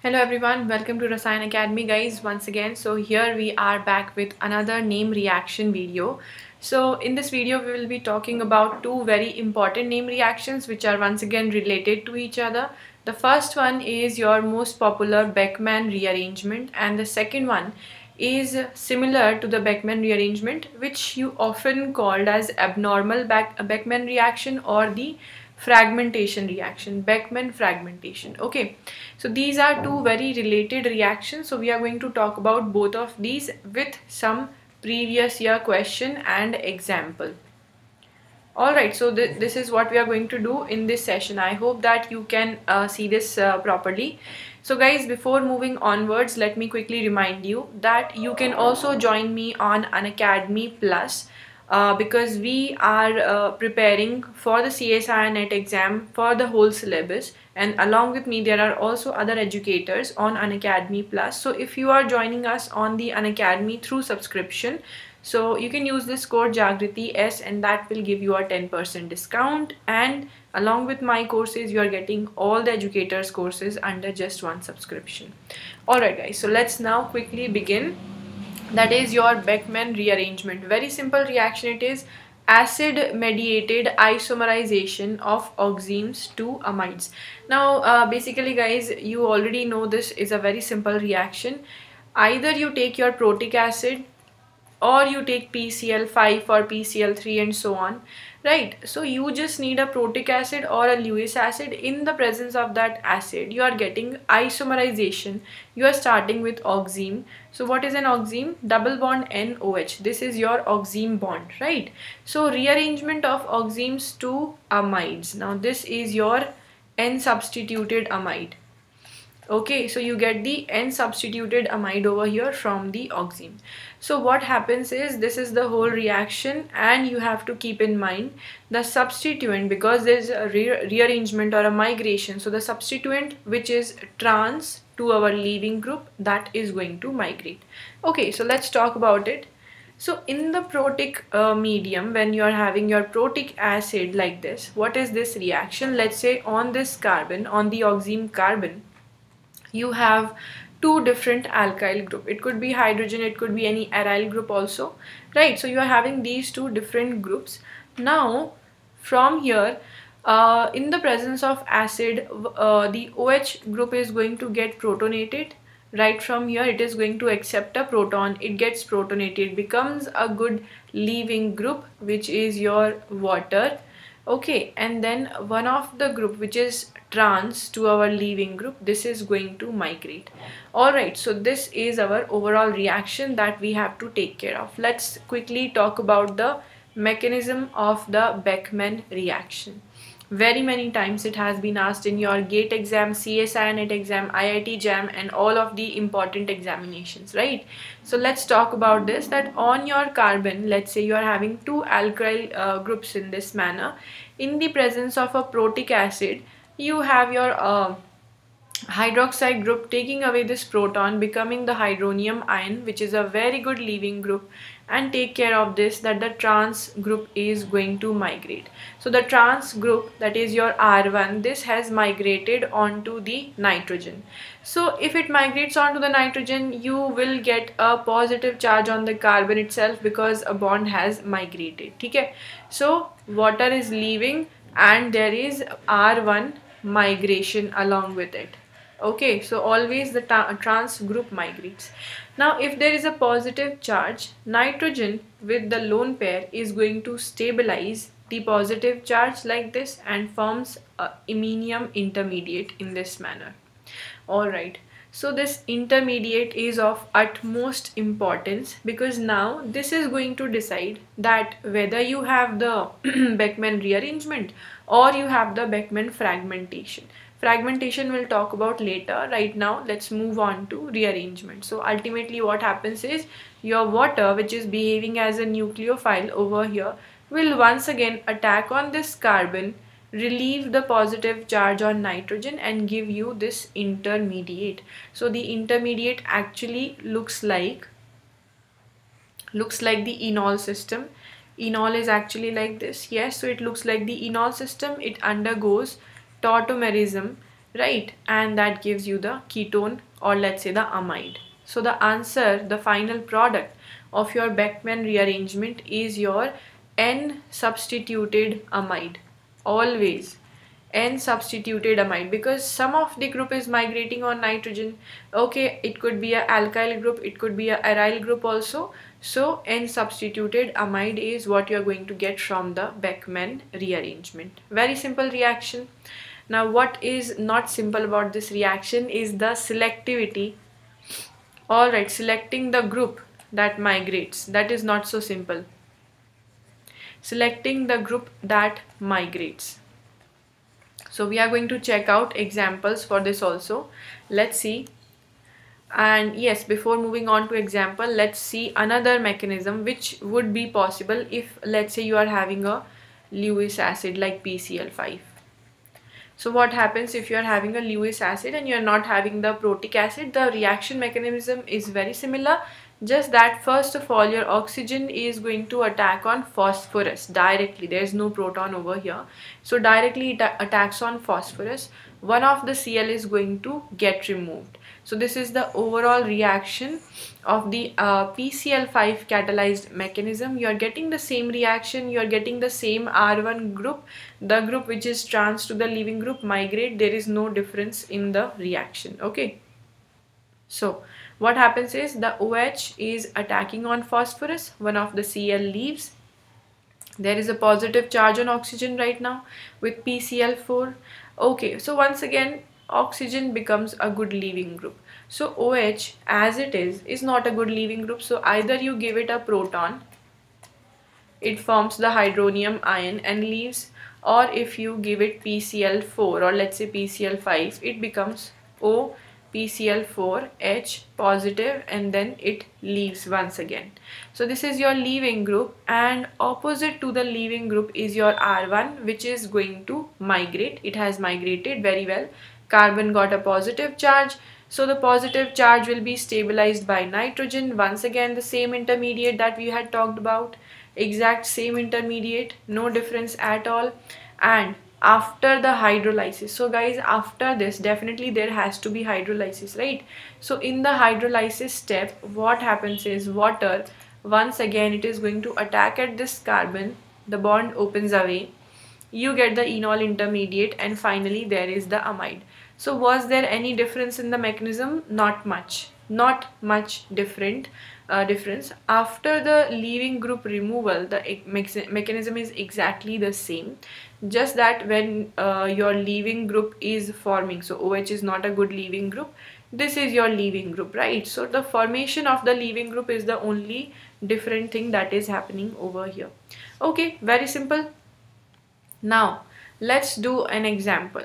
Hello everyone, welcome to Rasayan Academy guys once again. So here we are back with another name reaction video. So in this video we will be talking about two very important name reactions which are once again related to each other. The first one is your most popular Beckman rearrangement and the second one is similar to the Beckman rearrangement which you often called as abnormal Beckman reaction or the fragmentation reaction, Beckman fragmentation. Okay, so these are two very related reactions, so we are going to talk about both of these with some previous year question and example. Alright, so this is what we are going to do in this session. I hope that you can see this properly. So guys, before moving onwards, let me quickly remind you that you can also join me on Unacademy Plus because we are preparing for the CSIR NET exam for the whole syllabus, and along with me there are also other educators on Unacademy Plus. So if you are joining us on the Unacademy through subscription, so you can use this code Jagriti S and that will give you a 10% discount, and along with my courses you are getting all the educators courses under just one subscription. Alright guys, so let's now quickly begin. That is your Beckman rearrangement. Very simple reaction it is. Acid mediated isomerization of oximes to amides. Now basically guys, you already know this is a very simple reaction. Either you take your protic acid or you take PCl5 or PCl3 and so on, right? So you just need a protic acid or a Lewis acid. In the presence of that acid you are getting isomerization. You are starting with oxime. So what is an oxime? Double bond NOH. This is your oxime bond, right? So rearrangement of oximes to amides. Now this is your N substituted amide. Okay, so you get the N substituted amide over here from the oxime. So what happens is, this is the whole reaction and you have to keep in mind the substituent, because there is a rearrangement or a migration. So the substituent which is trans to our leaving group, that is going to migrate. Okay, so let's talk about it. So in the protic medium, when you are having your protic acid like this, what is this reaction? Let's say on this carbon, on the oxime carbon, you have two different alkyl group. It could be hydrogen, it could be any aryl group also, right? So you are having these two different groups. Now from here, in the presence of acid, the OH group is going to get protonated. Right from here it is going to accept a proton, it gets protonated, becomes a good leaving group which is your water. Okay, and then one of the group which is trans to our leaving group, this is going to migrate. Alright, so this is our overall reaction that we have to take care of. Let's quickly talk about the mechanism of the Beckman reaction. Very many times it has been asked in your GATE exam, CSIR NET exam, IIT JAM and all of the important examinations, right? So let's talk about this, that on your carbon, let's say you are having two alkyl groups in this manner. In the presence of a protic acid, you have your hydroxide group taking away this proton, becoming the hydronium ion, which is a very good leaving group, and take care of this, that the trans group is going to migrate. So the trans group, that is your R1, this has migrated onto the nitrogen. So if it migrates onto the nitrogen, you will get a positive charge on the carbon itself because a bond has migrated. Okay, so water is leaving and there is R1 migration along with it. Okay, so always the trans group migrates. Now if there is a positive charge, nitrogen with the lone pair is going to stabilize the positive charge like this and forms a iminium intermediate in this manner. Alright, so this intermediate is of utmost importance because now this is going to decide that whether you have the Beckman rearrangement or you have the Beckman fragmentation. Fragmentation we'll talk about later. Right now let's move on to rearrangement. So ultimately what happens is, your water, which is behaving as a nucleophile over here, will once again attack on this carbon, relieve the positive charge on nitrogen and give you this intermediate. So the intermediate actually looks like the enol system. Enol is actually like this. Yes, so it looks like the enol system. It undergoes tautomerism, right? And that gives you the ketone, or let's say the amide. So the answer, the final product of your Beckmann rearrangement is your N-substituted amide. Always N-substituted amide, because some of the group is migrating on nitrogen. Okay, it could be a alkyl group, it could be a aryl group also. So N-substituted amide is what you are going to get from the Beckmann rearrangement. Very simple reaction. Now what is not simple about this reaction is the selectivity. Alright, selecting the group that migrates, that is not so simple. Selecting the group that migrates. So we are going to check out examples for this also. Let's see. And yes, before moving on to example, let's see another mechanism which would be possible if, let's say, you are having a Lewis acid like PCl5. So what happens if you are having a Lewis acid and you are not having the protic acid? The reaction mechanism is very similar, just that first of all your oxygen is going to attack on phosphorus directly. There is no proton over here, so directly it attacks on phosphorus. One of the Cl is going to get removed. So this is the overall reaction of the PCl5 catalyzed mechanism. You are getting the same reaction, you are getting the same R1 group, the group which is trans to the leaving group migrate. There is no difference in the reaction. Okay, so what happens is the OH is attacking on phosphorus, one of the Cl leaves. There is a positive charge on oxygen right now with PCl4. Okay, so once again oxygen becomes a good leaving group. So OH as it is not a good leaving group. So either you give it a proton, it forms the hydronium ion and leaves, or if you give it PCl4 or let's say PCl5, it becomes O PCl4H positive and then it leaves once again. So this is your leaving group, and opposite to the leaving group is your R1 which is going to migrate. It has migrated very well. Carbon got a positive charge, so the positive charge will be stabilized by nitrogen. Once again the same intermediate that we had talked about, exact same intermediate, no difference at all. And after the hydrolysis, so guys, after this definitely there has to be hydrolysis, right? So in the hydrolysis step, what happens is water, once again it is going to attack at this carbon, the bond opens away, you get the enol intermediate, and finally there is the amide. So was there any difference in the mechanism? Not much, not much difference. After the leaving group removal, the mechanism is exactly the same, just that when your leaving group is forming, so OH is not a good leaving group, this is your leaving group, right? So the formation of the leaving group is the only different thing that is happening over here. Okay, very simple. Now let's do an example.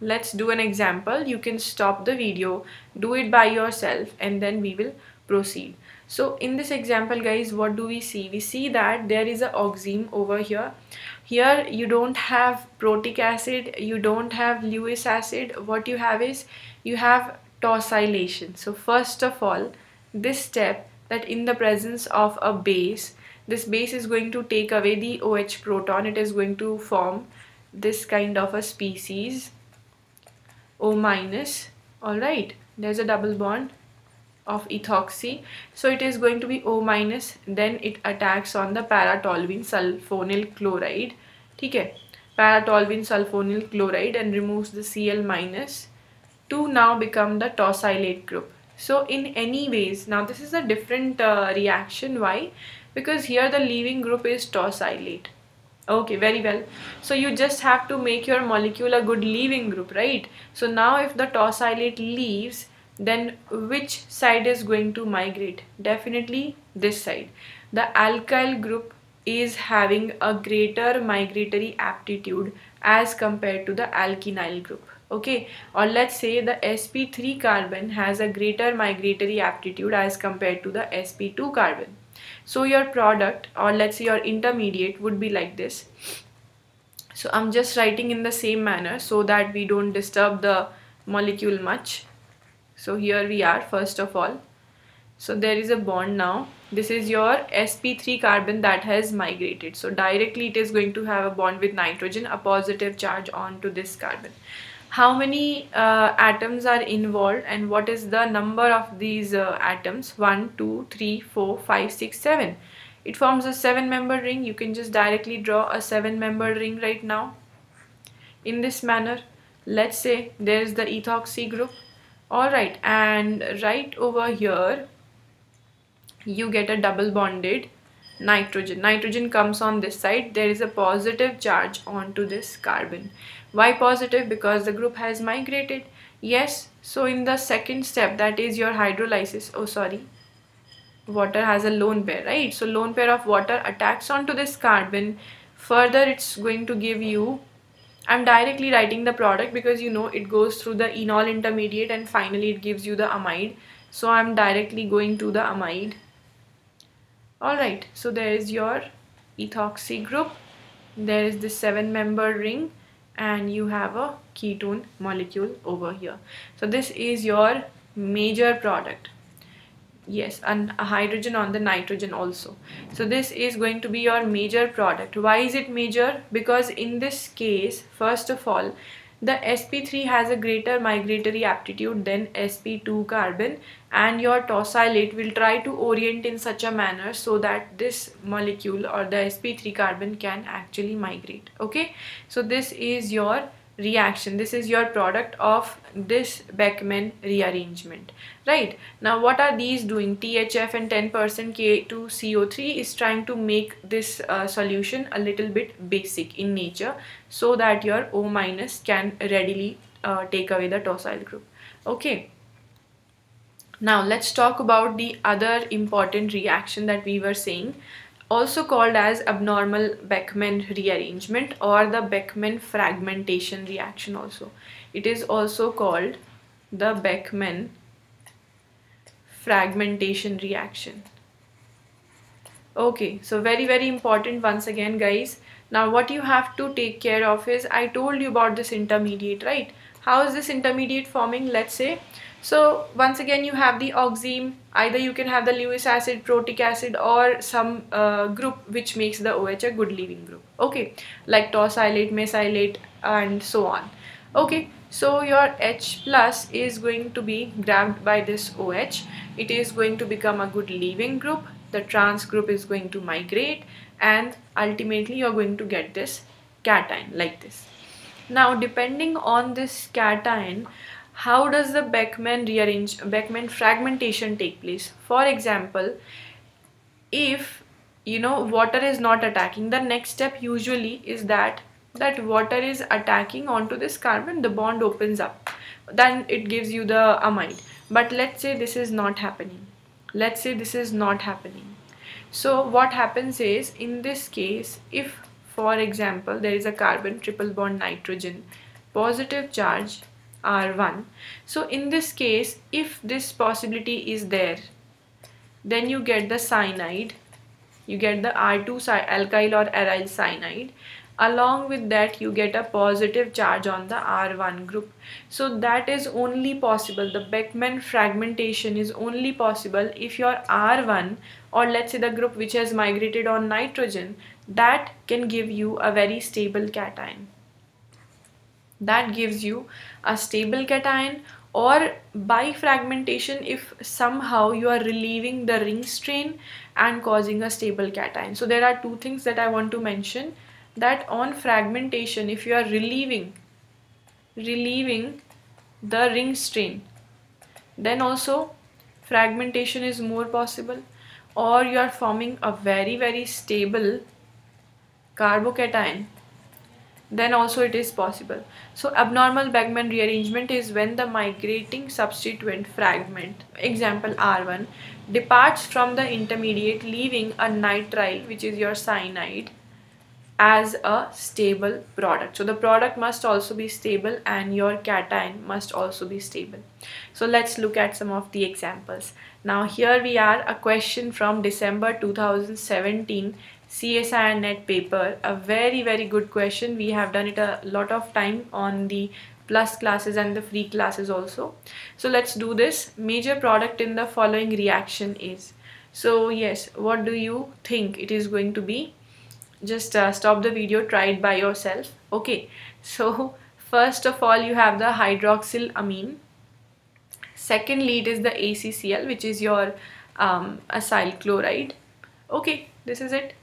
Let's do an example. You can stop the video, do it by yourself, and then we will proceed. So in this example, guys, what do we see? We see that there is a oxime over here. Here you don't have protic acid, you don't have Lewis acid. What you have is you have tosylation. So first of all, this step, that in the presence of a base, this base is going to take away the OH proton. It is going to form this kind of a species O minus. Alright, there's a double bond of ethoxy, so it is going to be O minus, then it attacks on the paratoluene sulfonyl chloride, okay, paratoluene sulfonyl chloride, and removes the Cl minus to now become the tosylate group. So in any ways, now this is a different reaction. Why? Because here the leaving group is tosylate. Okay, very well. So you just have to make your molecule a good leaving group, right? So now if the tosylate leaves, then which side is going to migrate? Definitely this side. The alkyl group is having a greater migratory aptitude as compared to the alkenyl group. Okay, or let's say the sp3 carbon has a greater migratory aptitude as compared to the sp2 carbon. So your product, or let's say your intermediate, would be like this. So I'm just writing in the same manner so that we don't disturb the molecule much. So here we are, first of all. So there is a bond now. This is your sp3 carbon that has migrated. So directly it is going to have a bond with nitrogen, a positive charge onto this carbon. how many atoms are involved and what is the number of these atoms. 1 2 3 4 5 6 7. It forms a 7-member ring. You can just directly draw a 7-member ring right now in this manner. Let's say there is the ethoxy group. Alright, and right over here you get a double bonded nitrogen. Nitrogen comes on this side. There is a positive charge onto this carbon. Why positive? Because the group has migrated. Yes, so in the second step, that is your hydrolysis, oh sorry, water has a lone pair, right? So lone pair of water attacks onto this carbon. Further it's going to give you, I'm directly writing the product because you know it goes through the enol intermediate and finally it gives you the amide. So I'm directly going to the amide. Alright, so there is your ethoxy group, there is this 7-member ring, and you have a ketone molecule over here. So this is your major product. Yes, and a hydrogen on the nitrogen also. So this is going to be your major product. Why is it major? Because in this case, first of all, the sp3 has a greater migratory aptitude than sp2 carbon, and your tosylate will try to orient in such a manner so that this molecule or the sp3 carbon can actually migrate. Okay, so this is your reaction, this is your product of this Beckmann rearrangement. Right, now what are these doing? THF and 10% K2CO3 is trying to make this solution a little bit basic in nature so that your O- can readily take away the tosyl group. Okay, now let's talk about the other important reaction that we were saying, also called as abnormal Beckmann rearrangement or the Beckmann fragmentation reaction also. It is also called the Beckmann fragmentation reaction. Okay, so very important once again, guys. Now what you have to take care of is, I told you about this intermediate, right? How is this intermediate forming? Let's say, so once again you have the oxime, either you can have the Lewis acid, protic acid, or some group which makes the OH a good leaving group. Okay, like tosylate, mesylate, and so on. Okay, so your H plus is going to be grabbed by this OH. It is going to become a good leaving group. The trans group is going to migrate, and ultimately you're going to get this cation like this. Now depending on this cation, how does the Beckmann fragmentation take place? For example, if you know water is not attacking, the next step usually is that water is attacking onto this carbon, the bond opens up, then it gives you the amide. But let's say this is not happening. Let's say this is not happening. So what happens is, in this case, if for example there is a carbon triple bond nitrogen, positive charge R1, so in this case if this possibility is there, then you get the cyanide, you get the R2 alkyl or aryl cyanide. Along with that you get a positive charge on the R1 group. So that is only possible, the Beckmann fragmentation is only possible if your R1, or let's say the group which has migrated on nitrogen, that can give you a very stable cation. That gives you a stable cation. Or by fragmentation, if somehow you are relieving the ring strain and causing a stable cation. So there are two things that I want to mention, that on fragmentation, if you are relieving the ring strain, then also fragmentation is more possible, or you are forming a very stable carbocation, then also it is possible. So abnormal Beckmann rearrangement is when the migrating substituent fragment, example R1, departs from the intermediate leaving a nitrile, which is your cyanide, as a stable product. So the product must also be stable and your cation must also be stable. So let's look at some of the examples. Now here we are, a question from December 2017 CSIR net paper, a very good question. We have done it a lot of time on the plus classes and the free classes also. So let's do this. Major product in the following reaction is, so yes, what do you think it is going to be? Just stop the video, try it by yourself. Okay, so First of all, you have the hydroxylamine. Secondly, it is the ACCl, which is your acyl chloride. Okay, this is it.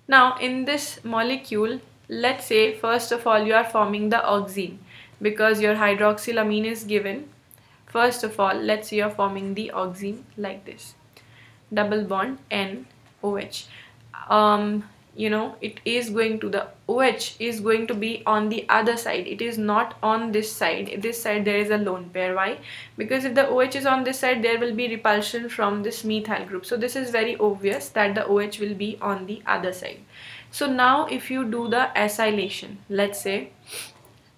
Now in this molecule, let's say first of all you are forming the oxime, because your hydroxylamine is given. First of all, let's say you are forming the oxime like this, double bond NOH. You know, it is going to, the OH is going to be on the other side. It is not on this side. This side there is a lone pair. Why? Because if the OH is on this side, there will be repulsion from this methyl group. So this is very obvious that the OH will be on the other side. So now if you do the acylation, let's say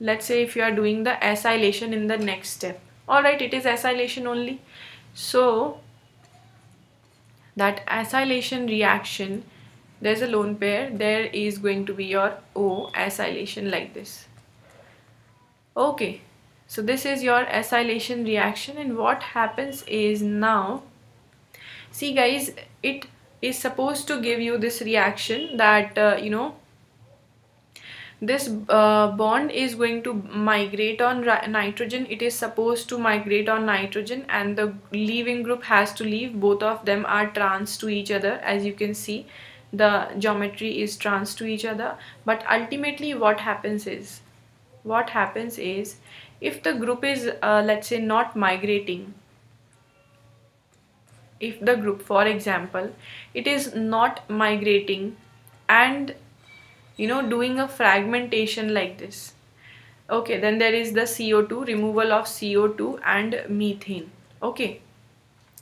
if you are doing the acylation in the next step, alright, it is acylation only. So that acylation reaction, there's a lone pair, there is going to be your O acylation like this. Okay, so this is your acylation reaction, and what happens is, now see guys, it is supposed to give you this reaction that you know, this bond is going to migrate on nitrogen. It is supposed to migrate on nitrogen, and the leaving group has to leave. Both of them are trans to each other, as you can see. The geometry is trans to each other, but ultimately what happens is if the group is let's say not migrating, if the group, for example, it is not migrating and you know, doing a fragmentation like this, okay, then there is the CO2, removal of CO2 and methane, okay,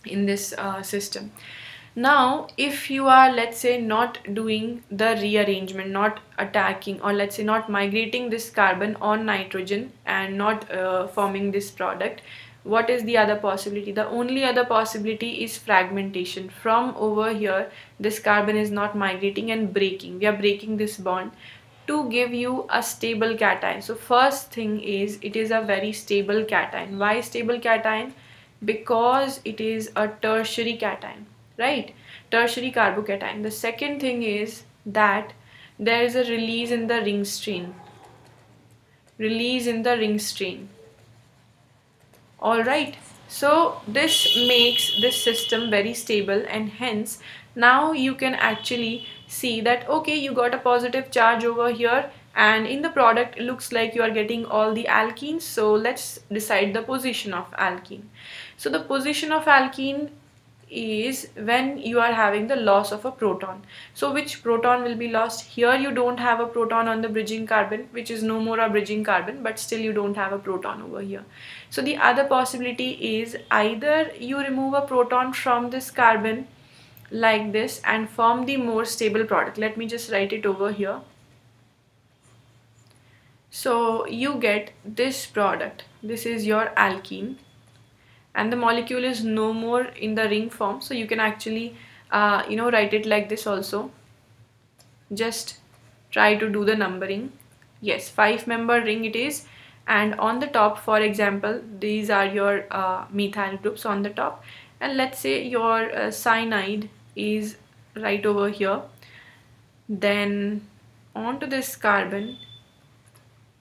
in this system. Now if you are, let's say, not doing the rearrangement, not attacking, or let's say not migrating this carbon on nitrogen and not forming this product, what is the other possibility? The only other possibility is fragmentation. From over here, this carbon is not migrating and breaking. We are breaking this bond to give you a stable cation. So first thing is, it is a very stable cation. Why stable cation? Because it is a tertiary cation, right? Tertiary carbocation. The second thing is that there is a release in the ring strain. Alright, so this makes this system very stable, and hence now you can actually see that okay, you got a positive charge over here, and in the product it looks like you are getting all the alkenes. So let's decide the position of alkene. So the position of alkene is when you are having the loss of a proton. So which proton will be lost? Here you don't have a proton on the bridging carbon, which is no more a bridging carbon, but still you don't have a proton over here. So the other possibility is either you remove a proton from this carbon like this and form the more stable product. Let me just write it over here. So you get this product. This is your alkene, and the molecule is no more in the ring form. So you can actually you know, write it like this also. Just try to do the numbering. Yes, 5-member ring it is, and on the top, for example, these are your methyl groups on the top, and let's say your cyanide is right over here. Then onto this carbon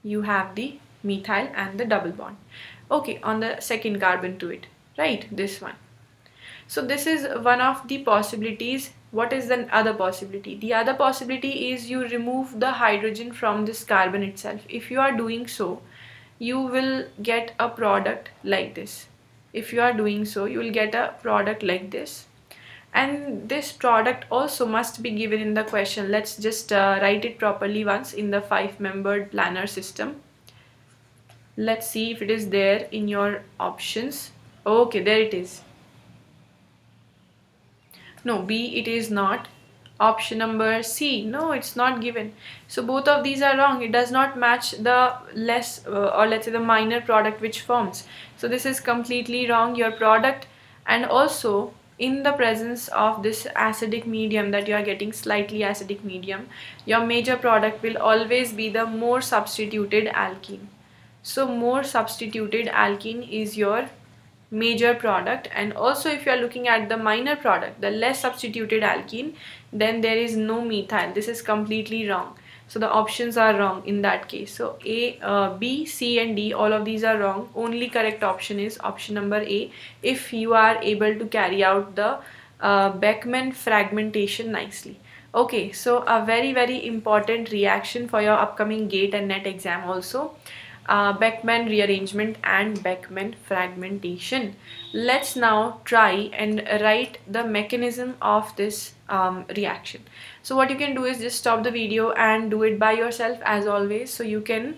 you have the methyl and the double bond, okay, on the second carbon to it, right, this one. So this is one of the possibilities. What is the other possibility? The other possibility is you remove the hydrogen from this carbon itself. If you are doing so, you will get a product like this. If you are doing so, you will get a product like this, and this product also must be given in the question. Let's just write it properly once in the 5-membered planar system. Let's see if it is there in your options. Okay, there it is. No, B it is not. Option number C, no, it's not given. So both of these are wrong. It does not match the less or let's say the minor product which forms. So this is completely wrong. Your product, and also in the presence of this acidic medium that you are getting, slightly acidic medium, your major product will always be the more substituted alkene. So more substituted alkene is your major product, and also if you are looking at the minor product, the less substituted alkene, then there is no methyl. This is completely wrong. So the options are wrong in that case. So B, C and D, all of these are wrong. Only correct option is option number A, if you are able to carry out the Beckmann fragmentation nicely. Okay, so a very important reaction for your upcoming GATE and NET exam also. Beckmann rearrangement and Beckmann fragmentation. Let's now try and write the mechanism of this reaction. So what you can do is just stop the video and do it by yourself as always, so you can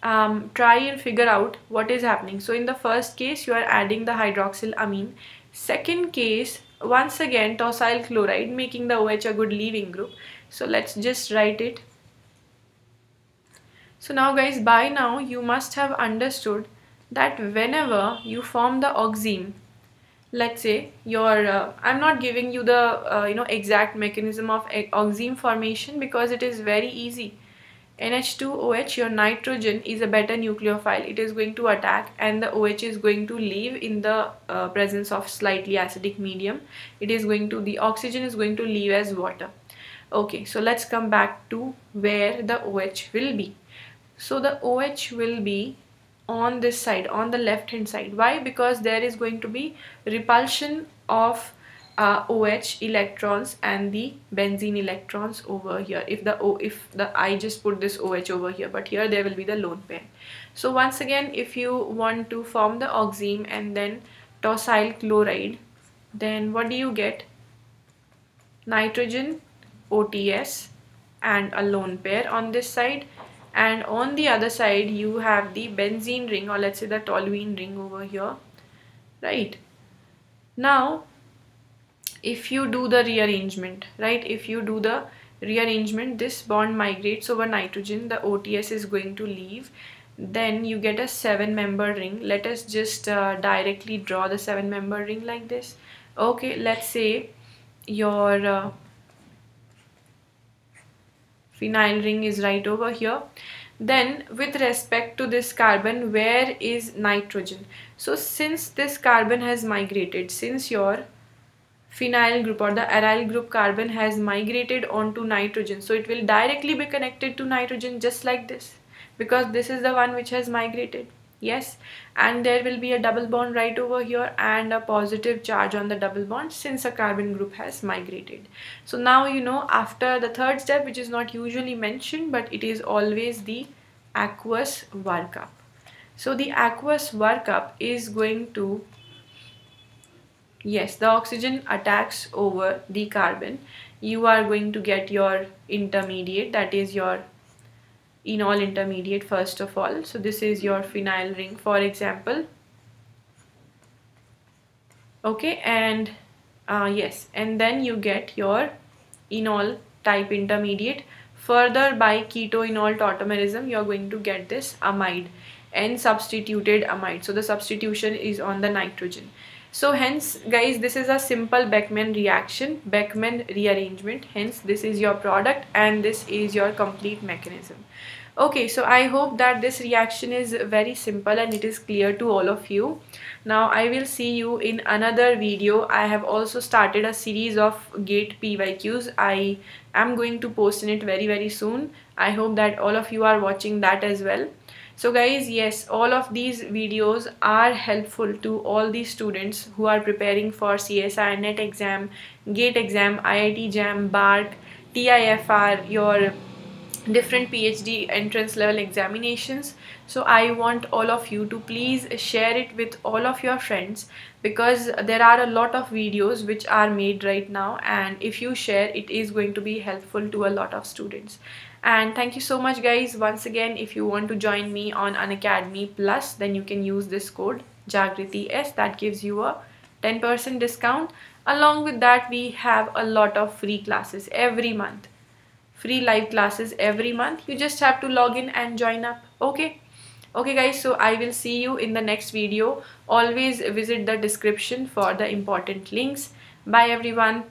try and figure out what is happening. So in the first case, you are adding the hydroxyl amine. Second case, once again tosyl chloride, making the OH a good leaving group. So let's just write it. So now guys, by now you must have understood that whenever you form the oxime, let's say your I'm not giving you the exact mechanism of oxime formation because it is very easy. NH2OH, your nitrogen is a beta nucleophile. It is going to attack and the OH is going to leave in the presence of slightly acidic medium. The oxygen is going to leave as water. Okay, so let's come back to where the OH will be. So the OH will be on this side, on the left hand side. Why? Because there is going to be repulsion of OH electrons and the benzene electrons over here. I just put this OH over here, but here there will be the lone pair. So once again, if you want to form the oxime and then tosyl chloride, then what do you get? Nitrogen, OTS and a lone pair on this side, and on the other side you have the benzene ring, or let's say the toluene ring over here, right? Now if you do the rearrangement, this bond migrates over nitrogen, the OTS is going to leave, then you get a 7-member ring. Let us just directly draw the 7-member ring like this. Okay, let's say your phenyl ring is right over here. Then with respect to this carbon, where is nitrogen? So since this carbon has migrated, since your phenyl group or the aryl group carbon has migrated onto nitrogen, so it will directly be connected to nitrogen just like this, because this is the one which has migrated. Yes, and there will be a double bond right over here and a positive charge on the double bond since a carbon group has migrated. So now you know, after the third step, which is not usually mentioned but it is always the aqueous workup. So the aqueous workup is going to, yes, the oxygen attacks over the carbon. You are going to get your intermediate, that is your enol intermediate first of all. So this is your phenyl ring, for example. Okay, and yes, and then you get your enol type intermediate. Further, by keto-enol tautomerism, you are going to get this amide, N-substituted amide. So the substitution is on the nitrogen. So hence guys, this is a simple Beckmann reaction, Beckmann rearrangement. Hence this is your product and this is your complete mechanism. Okay, so I hope that this reaction is very simple and it is clear to all of you. Now I will see you in another video. I have also started a series of GATE PYQs. I am going to post in it very soon. I hope that all of you are watching that as well. So guys, yes, all of these videos are helpful to all the students who are preparing for CSIR, NET exam, GATE exam, IIT JAM, BARC, TIFR, your different PhD entrance level examinations. So I want all of you to please share it with all of your friends, because there are a lot of videos which are made right now, and if you share, it is going to be helpful to a lot of students. And thank you so much guys. Once again, if you want to join me on Unacademy Plus, then you can use this code Jagriti S. That gives you a 10% discount. Along with that, we have a lot of free classes every month, free live classes every month. You just have to log in and join up. Okay guys, so I will see you in the next video. Always visit the description for the important links. Bye everyone.